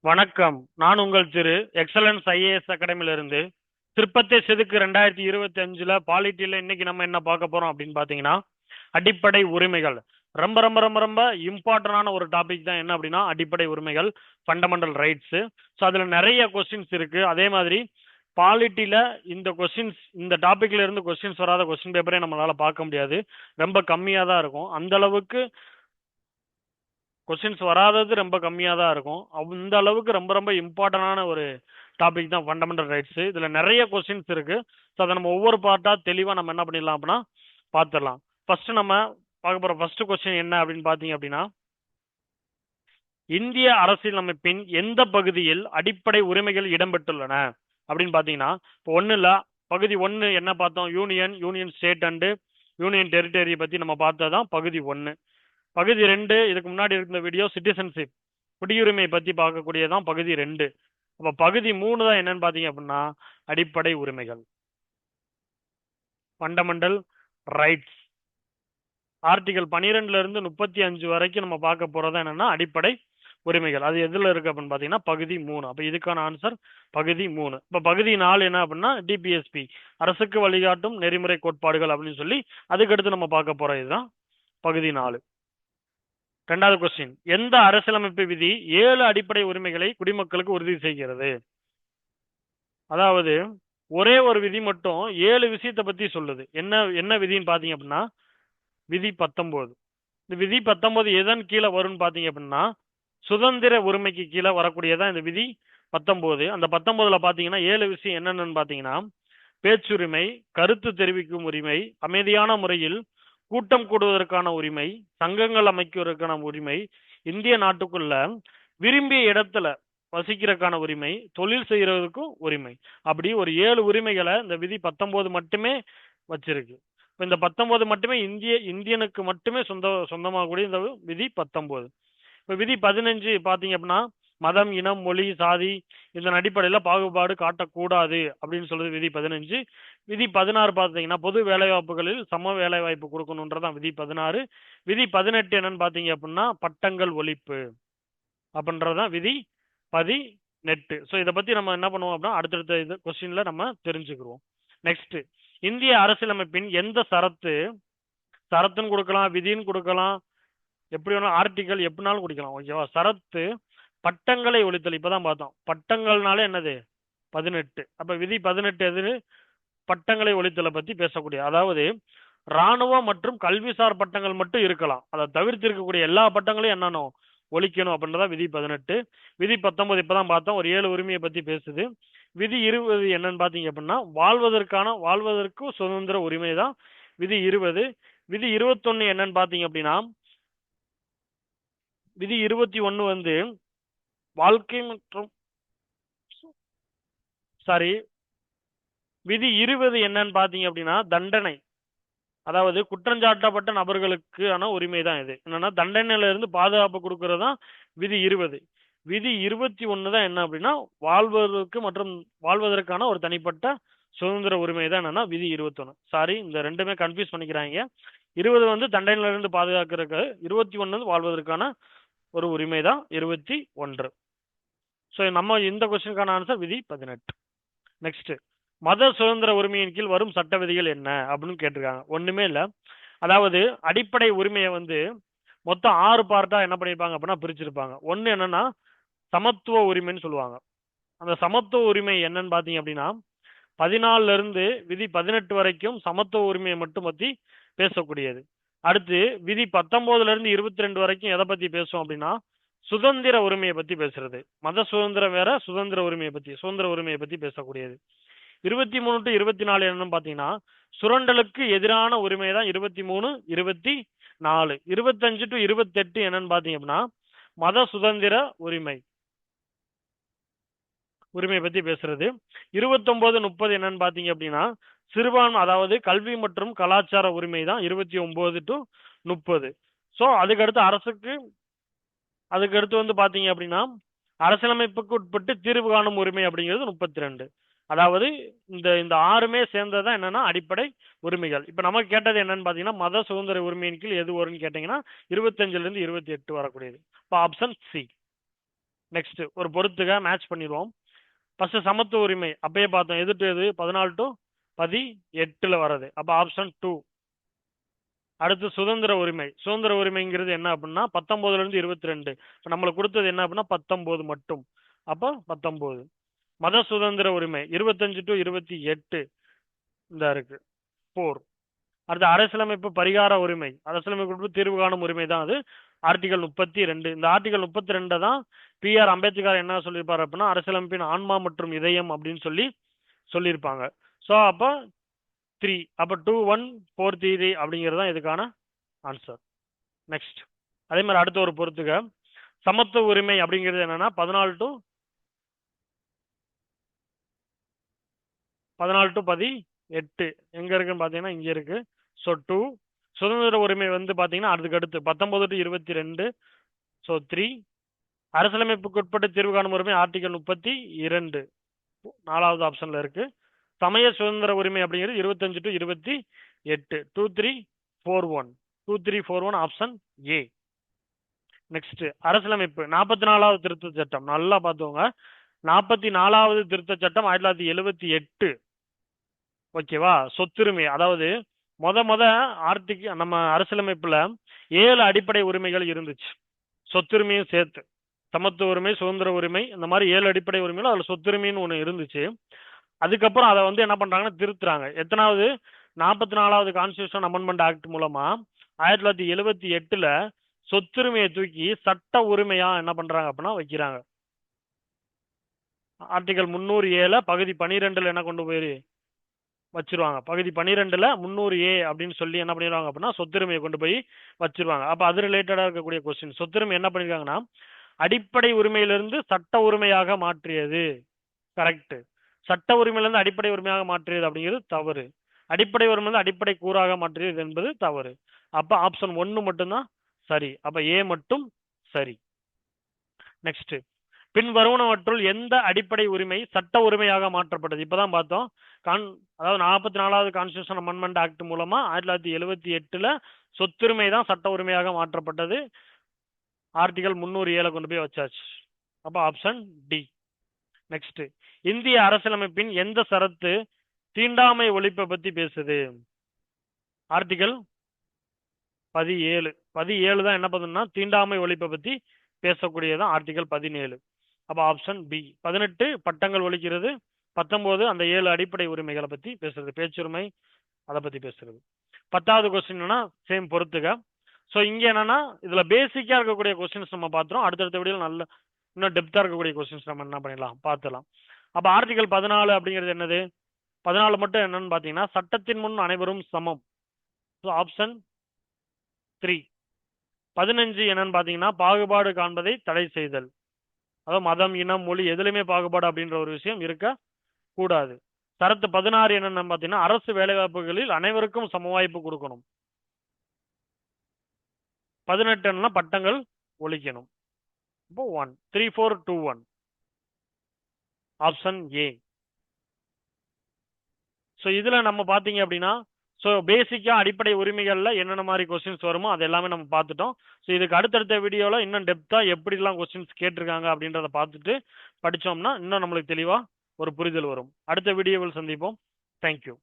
வணக்கம். நான் உங்கள் திரு எக்ஸலன்ஸ் ஐஏஎஸ் அகாடமியிலிருந்து திருப்பத்தை செதுக்கு 2025ல பாலிட்டில இன்னைக்கு நம்ம என்ன பார்க்க போறோம் அப்படின்னு பாத்தீங்கன்னா, அடிப்படை உரிமைகள். ரொம்ப ரொம்ப ரொம்ப ரொம்ப இம்பார்ட்டன்டான ஒரு டாபிக் தான். என்ன அப்படின்னா, அடிப்படை உரிமைகள், ஃபண்டமெண்டல் ரைட்ஸ். ஸோ அதுல நிறைய கொஸ்டின்ஸ் இருக்கு. அதே மாதிரி பாலிட்டில இந்த டாபிக்ல இருந்து கொஸ்டின்ஸ் வராத கொஸ்டின் பேப்பரே நம்மளால பார்க்க முடியாது. ரொம்ப கம்மியா தான் இருக்கும். அந்த அளவுக்கு கொஸ்டின்ஸ் வராதது ரொம்ப கம்மியாக தான் இருக்கும். அந்த அளவுக்கு ரொம்ப ரொம்ப இம்பார்ட்டன்டான ஒரு டாபிக் தான் ஃபண்டமெண்டல் ரைட்ஸ். இதுல நிறைய கொஸ்டின்ஸ் இருக்கு. ஸோ அதை நம்ம ஒவ்வொரு பார்ட்டா தெளிவா நம்ம என்ன பண்ணிடலாம் அப்படின்னா பார்த்துடலாம். ஃபர்ஸ்ட் நம்ம பார்க்க போற ஃபர்ஸ்ட் கொஸ்டின் என்ன அப்படின்னு பாத்தீங்க அப்படின்னா, இந்திய அரசியலமைப்பின் எந்த பகுதியில் அடிப்படை உரிமைகள் இடம்பெற்றுள்ளன அப்படின்னு பாத்தீங்கன்னா, இப்போ ஒண்ணு இல்ல, பகுதி 1 என்ன பார்த்தோம்? Union state and union territory பத்தி நம்ம பார்த்ததான் பகுதி 1. பகுதி 2 இதுக்கு முன்னாடி இருந்த வீடியோ சிட்டிசன்ஷிப், குடியுரிமை பத்தி பார்க்கக்கூடியதான் பகுதி 2. அப்ப பகுதி 3 தான் என்னன்னு பாத்தீங்க அப்படின்னா, அடிப்படை உரிமைகள், ஃபண்டமெண்டல் ரைட்ஸ். ஆர்டிகல் 12ல இருந்து 35 வரைக்கும் நம்ம பார்க்க போறது என்னன்னா அடிப்படை உரிமைகள். அது எதுல இருக்கு அப்படின்னு பாத்தீங்கன்னா பகுதி 3. அப்ப இதுக்கான ஆன்சர் பகுதி 3. இப்ப பகுதி 4 என்ன அப்படின்னா டிபிஎஸ்பி, அரசுக்கு வழிகாட்டும் நெறிமுறை கோட்பாடுகள் அப்படின்னு சொல்லி அதுக்கடுத்து நம்ம பார்க்க போற இதுதான் பகுதி 4. இரண்டாவது கொஸ்டின், எந்த அரசியலமைப்பு விதி 7 அடிப்படை உரிமைகளை குடிமக்களுக்கு உறுதி செய்கிறது? அதாவது ஒரே ஒரு விதி மட்டும் 7 விஷயத்தை பத்தி சொல்லுது. என்ன விதின்னு பாத்தீங்க அப்படின்னா விதி 19. இந்த விதி 19 எதன் கீழே வரும்னு பாத்தீங்க அப்படின்னா, சுதந்திர உரிமைக்கு கீழே வரக்கூடியதான் இந்த விதி 19. அந்த 19ல பாத்தீங்கன்னா 7 விஷயம் என்னென்னு பாத்தீங்கன்னா, பேச்சுரிமை, கருத்து தெரிவிக்கும் உரிமை, அமைதியான முறையில் கூட்டம் கூடுவதற்கான உரிமை, சங்கங்கள் அமைக்கிறதுக்கான உரிமை, இந்திய நாட்டுக்குள்ள விரும்பிய இடத்துல வசிக்கிறதுக்கான உரிமை, தொழில் செய்யறதுக்கும் உரிமை. அப்படி ஒரு 7 உரிமைகளை இந்த விதி 19 மட்டுமே வச்சிருக்கு. இந்த 19 மட்டுமே இந்தியனுக்கு மட்டுமே சொந்தமாகக்கூடிய இந்த விதி 19. இப்ப விதி 15 பாத்தீங்க அப்படின்னா, மதம், இனம், மொழி, சாதி இதன் அடிப்படையில பாகுபாடு காட்டக்கூடாது அப்படின்னு சொல்றது விதி 15. விதி 16 பாத்தீங்கன்னா, பொது வேலைவாய்ப்புகளில் சம வேலை வாய்ப்பு கொடுக்கணும்ன்றதான் விதி 16. விதி 18 என்னன்னு பாத்தீங்க அப்படின்னா, பட்டங்கள் ஒழிப்பு அப்படின்றதான் விதி 18. ஸோ இதை பத்தி நம்ம என்ன பண்ணுவோம் அப்படின்னா அடுத்தடுத்த இது கொஸ்டின்ல நம்ம தெரிஞ்சுக்கிறோம். நெக்ஸ்ட், இந்திய அரசியலமைப்பின் எந்த சரத்துன்னு கொடுக்கலாம், விதின்னு கொடுக்கலாம், எப்படி வேணாலும் ஆர்டிகல் எப்படினாலும் குடிக்கலாம். ஓகேவா? சரத்து பட்டங்களை ஒழித்தல். இப்பதான் பார்த்தோம். பட்டங்கள்னால என்னது? 18. அப்ப விதி 18 எது? பட்டங்களை ஒழித்தலை பத்தி பேசக்கூடிய, அதாவது ராணுவ மற்றும் கல்விசார் பட்டங்கள் மட்டும் இருக்கலாம், அதை தவிர்த்து இருக்கக்கூடிய எல்லா பட்டங்களையும் என்னன்னு ஒழிக்கணும் அப்படின்றதா விதி 18. விதி 19 இப்பதான் பார்த்தோம், ஒரு 7 உரிமையை பத்தி பேசுது. விதி 20 என்னன்னு பாத்தீங்க அப்படின்னா, வாழ்வதற்கு சுதந்திர உரிமை தான் விதி 20. விதி 21 என்னன்னு பாத்தீங்க அப்படின்னா, விதி 21 வந்து வாழ்க்கை மற்றும் விதி 20 என்னன்னு பாத்தீங்க அப்படின்னா தண்டனை, அதாவது குற்றஞ்சாட்டப்பட்ட நபர்களுக்கான உரிமை தான் இது. என்னன்னா தண்டனையில இருந்து பாதுகாப்பு கொடுக்கறது தான் விதி 20. விதி 21 தான் என்ன அப்படின்னா, வாழ்வதற்கான ஒரு தனிப்பட்ட சுதந்திர உரிமை தான் என்னன்னா விதி 21. இந்த ரெண்டுமே கன்ஃபியூஸ் பண்ணிக்கிறாங்க. 20 வந்து தண்டனையில இருந்து பாதுகாக்கிறதுக்கு, 21 வந்து வாழ்வதற்கான ஒரு உரிமை தான் 21. ஸோ நம்ம இந்த கொஸ்டினுக்கான ஆன்சர் விதி 18. நெக்ஸ்ட், மத சுதந்திர உரிமையின் கீழ் வரும் சட்ட விதிகள் என்ன அப்படின்னு கேட்டிருக்காங்க. ஒண்ணுமே இல்லை, அதாவது அடிப்படை உரிமையை வந்து மொத்தம் 6 பார்ட்டா என்ன பண்ணிருப்பாங்க அப்படின்னா பிரிச்சிருப்பாங்க. ஒண்ணு என்னன்னா சமத்துவ உரிமைன்னு சொல்லுவாங்க. அந்த சமத்துவ உரிமை என்னன்னு பாத்தீங்க அப்படின்னா 14ல இருந்து விதி 18 வரைக்கும் சமத்துவ உரிமையை மட்டும் பத்தி பேசக்கூடியது. அடுத்து விதி 19ல இருந்து 22 வரைக்கும் எதை பத்தி பேசும் அப்படின்னா சுதந்திர உரிமையை பத்தி பேசுறது. மத சுதந்திரம் வேற, சுதந்திர உரிமையை பத்தி பேசக்கூடியது. 23 to 24 என்னன்னு பாத்தீங்கன்னா சுரண்டலுக்கு எதிரான உரிமை தான் 23, 24. 25 to 28 என்னன்னு பாத்தீங்க அப்படின்னா மத சுதந்திர உரிமை பத்தி பேசுறது. 29, 30 என்னன்னு பாத்தீங்க அப்படின்னா சிறுபான்மை, அதாவது கல்வி மற்றும் கலாச்சார உரிமை தான் 29 to 30. ஸோ அதுக்கடுத்து வந்து பாத்தீங்க அப்படின்னா அரசியலமைப்புக்கு உட்பட்டு தீர்வு காணும் உரிமை அப்படிங்கிறது 32. அதாவது இந்த 6மே சேர்ந்ததான் என்னன்னா அடிப்படை உரிமைகள். இப்ப நமக்கு கேட்டது என்னன்னு பாத்தீங்கன்னா மத சுதந்திர உரிமையின் கீழ் எது வரும்னு கேட்டீங்கன்னா 25ல இருந்து 28 வரக்கூடியது. இப்ப ஆப்ஷன் சி. நெக்ஸ்ட் ஒரு பொறுத்துக மேட்ச் பண்ணிடுவோம். ஃபர்ஸ்ட் சமத்துவ உரிமை அப்பயே பார்த்தோம், எது டு எது 14 டு 18 வருது, அப்ப ஆப்ஷன் 2. அடுத்து சுதந்திர உரிமை. சுதந்திர உரிமைங்கிறது என்ன அப்படின்னா 19 இருந்து 22. இப்போ நம்மளுக்கு கொடுத்தது என்ன அப்படின்னா 19 மட்டும், அப்போ 19. மத சுதந்திர உரிமை 25 டு 28 இந்த இருக்கு 4. அடுத்து அரசியலமைப்பு பரிகார உரிமை, அரசியலமைப்பு தீர்வு காணும் உரிமை தான் அது, ஆர்டிகல் 32. இந்த ஆர்டிகல் 32 தான் பி.ஆர். அம்பேத்கர் என்ன சொல்லியிருப்பாரு அப்படின்னா அரசியலமைப்பின் ஆன்மா மற்றும் இதயம் அப்படின்னு சொல்லியிருப்பாங்க. ஸோ அப்போ 3, அப்போ 2 1 4 3 அப்படிங்கிறது தான் இதுக்கான ஆன்சர். நெக்ஸ்ட் அதே மாதிரி அடுத்த ஒரு பொறுத்துக சமத்துவ உரிமை அப்படிங்கிறது என்னன்னா 14 டு 18 எங்க இருக்குன்னு பாத்தீங்கன்னா இங்க இருக்கு. ஸோ 2. சுதந்திர உரிமை வந்து பாத்தீங்கன்னா அதுக்கு அடுத்து 19 டு 22. ஸோ 3. அரசியலமைப்புக்கு உட்பட்டு தீர்வு காணும் உரிமை ஆர்டிகல் 32 4வது ஆப்ஷன்ல இருக்கு. சமய சுதந்திர உரிமை அப்படிங்கிறது 25 டு 28 2 3 4 1 2 3 4 1 ஆப்ஷன் ஏ. நெக்ஸ்ட் அரசியலமைப்பு 44வது திருத்த சட்டம் நல்லா பார்த்துக்கோங்க. 44வது திருத்த சட்டம் 1978. ஓகேவா? சொத்துரிமை, அதாவது மொத நம்ம அரசியலமைப்புல 7 அடிப்படை உரிமைகள் இருந்துச்சு, சொத்துரிமையும் சேர்த்து. சமத்துவ உரிமை, சுதந்திர உரிமை, இந்த மாதிரி 7 அடிப்படை உரிமைகள், அதுல சொத்துரிமைன்னு ஒண்ணு இருந்துச்சு. அதுக்கப்புறம் அதை வந்து என்ன பண்றாங்கன்னா திருத்துறாங்க. எத்தனாவது? 44வது கான்ஸ்டியூஷன் அமெண்ட்மெண்ட் ஆக்ட் மூலமா 1978ல சொத்துரிமையை தூக்கி சட்ட உரிமையா என்ன பண்றாங்க அப்படின்னா வைக்கிறாங்க. ஆர்டிகல் 307 பகுதி 12ல என்ன கொண்டு போய் வச்சிருவாங்க. பகுதி 12ல 300A அப்படின்னு சொல்லி என்ன பண்ணிடுவாங்க அப்படின்னா சொத்துரிமையை கொண்டு போய் வச்சிருவாங்க. அப்ப அது ரிலேட்டடா இருக்கக்கூடிய கொஸ்டின், சொத்துரிமை என்ன பண்ணிருக்காங்கன்னா அடிப்படை உரிமையிலிருந்து சட்ட உரிமையாக மாற்றியது. கரெக்ட். சட்ட உரிமையிலிருந்து அடிப்படை உரிமையாக மாற்றியது அப்படிங்கிறது தவறு. அடிப்படை உரிமையிலிருந்து அடிப்படை கூறாக மாற்றியது என்பது தவறு. அப்ப ஆப்ஷன் 1 மட்டும்தான் சரி. அப்ப ஏ மட்டும் சரி. நெக்ஸ்ட் பின் வருவனவற்றுள் எந்த அடிப்படை உரிமை சட்ட உரிமையாக மாற்றப்பட்டது? இப்பதான் பார்த்தோம். அதாவது 44வது கான்ஸ்டியூஷன் அமெண்ட்மெண்ட் ஆக்ட் மூலமா 1978ல சொத்துரிமை தான் சட்ட உரிமையாக மாற்றப்பட்டது. ஆர்டிகல் 307 கொண்டு போய் வச்சாச்சு. அப்ப ஆப்ஷன் டி. நெக்ஸ்ட் இந்திய அரசியலமைப்பின் எந்த சரத்து தீண்டாமை ஒழிப்பை பத்தி பேசுது? ஆர்டிகல் 17 தான் என்ன பண்ணுன்னா தீண்டாமை ஒழிப்பை பத்தி பேசக்கூடியதான் ஆர்டிகல் 17. அப்ப ஆப்ஷன் பி. 18 பட்டங்கள் ஒழிக்கிறது, 19 அந்த 7 அடிப்படை உரிமைகளை பத்தி பேசுறது, பேச்சுரிமை அதை பத்தி பேசுறது. 10வது கொஸ்டின் சேம் பொறுத்துக. ஸோ இங்க என்னன்னா இதுல பேசிக்கா இருக்கக்கூடிய கொஸ்டின்ஸ் நம்ம பார்த்துறோம். அடுத்தடுத்த வீடியோ நல்ல இன்னும் டெப்தா இருக்கக்கூடிய கொஸ்டின்ஸ் நம்ம என்ன பண்ணிடலாம் பார்த்துலாம். அப்ப ஆர்டிகல் 14 அப்படிங்கிறது என்னது? 14 மட்டும் என்னன்னு பாத்தீங்கன்னா சட்டத்தின் முன் அனைவரும் சமம். ஆப்ஷன் 3. 15 என்னன்னு பாத்தீங்கன்னா பாகுபாடு காண்பதை தடை செய்தல். அதாவது மதம், இனம், மொழி எதுலையுமே பாகுபாடு அப்படின்ற ஒரு விஷயம் இருக்க கூடாது. சரத்து 16 என்னன்னு பாத்தீங்கன்னா அரசு வேலைவாய்ப்புகளில் அனைவருக்கும் சம வாய்ப்பு கொடுக்கணும். 18 பட்டங்கள் ஒழிக்கணும். இப்போ 1 3 4 2 1 ஆப்ஷன் ஏ. ஸோ இதுல நம்ம பாத்தீங்க அப்படின்னா ஸோ பேசிக்கா அடிப்படை உரிமைகள்ல என்னென்ன மாதிரி கொஸ்டின்ஸ் வருமோ அது எல்லாமே நம்ம பார்த்துட்டோம். ஸோ இதுக்கு அடுத்தடுத்த வீடியோல இன்னும் டெப்தா எப்படிலாம் கொஸ்டின்ஸ் கேட்டிருக்காங்க அப்படின்றத பார்த்துட்டு படிச்சோம்னா இன்னும் நம்மளுக்கு தெளிவா ஒரு புரிதல் வரும். அடுத்த வீடியோவில் சந்திப்போம். தேங்க்யூ.